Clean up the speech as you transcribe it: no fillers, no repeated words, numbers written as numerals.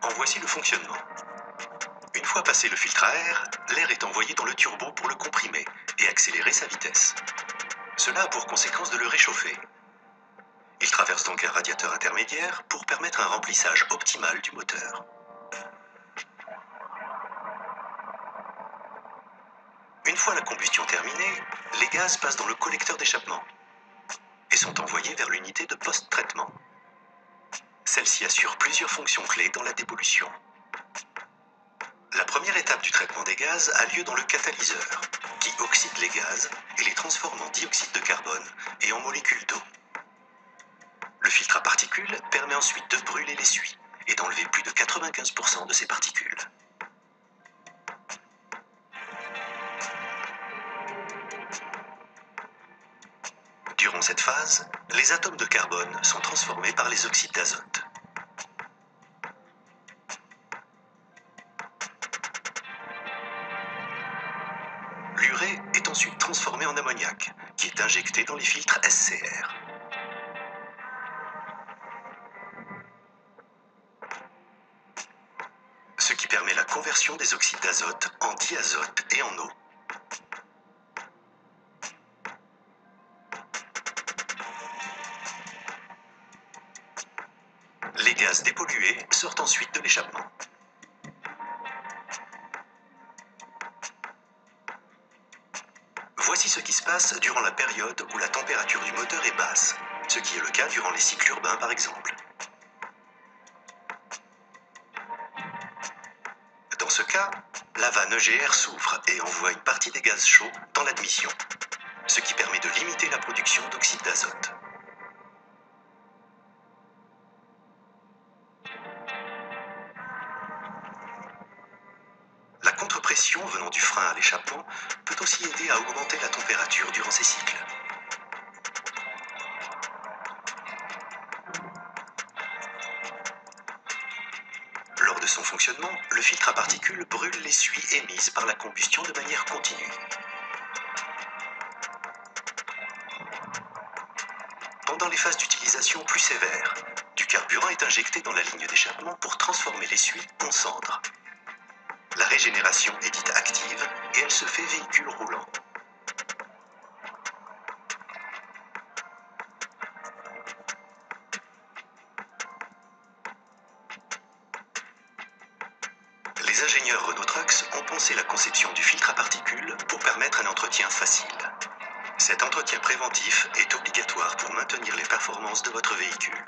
En voici le fonctionnement. Une fois passé le filtre à air, l'air est envoyé dans le turbo pour le comprimer et accélérer sa vitesse. Cela a pour conséquence de le réchauffer. Il traverse donc un radiateur intermédiaire pour permettre un remplissage optimal du moteur. Une fois la combustion terminée, les gaz passent dans le collecteur d'échappement et sont envoyés vers l'unité de post-traitement. Celle-ci assure plusieurs fonctions clés dans la dépollution. La première étape du traitement des gaz a lieu dans le catalyseur, qui oxyde les gaz et les transforme en dioxyde de carbone et en molécules d'eau. Le filtre à particules permet ensuite de brûler les suies et d'enlever plus de 95% de ces particules. Durant cette phase, les atomes de carbone sont transformés par les oxydes d'azote. L'urée est ensuite transformée en ammoniac, qui est injecté dans les filtres SCR. Ce qui permet la conversion des oxydes d'azote en diazote et en eau. Les gaz dépollués sortent ensuite de l'échappement. Voici ce qui se passe durant la période où la température du moteur est basse, ce qui est le cas durant les cycles urbains par exemple. Dans ce cas, la vanne EGR s'ouvre et envoie une partie des gaz chauds dans l'admission, ce qui permet de limiter la production d'oxyde d'azote. La contrepression venant du frein à l'échappement peut aussi aider à augmenter la température durant ces cycles. Lors de son fonctionnement, le filtre à particules brûle les suies émises par la combustion de manière continue. Pendant les phases d'utilisation plus sévères, du carburant est injecté dans la ligne d'échappement pour transformer les suies en cendres. La régénération est dite active et elle se fait véhicule roulant. Les ingénieurs Renault Trucks ont pensé la conception du filtre à particules pour permettre un entretien facile. Cet entretien préventif est obligatoire pour maintenir les performances de votre véhicule.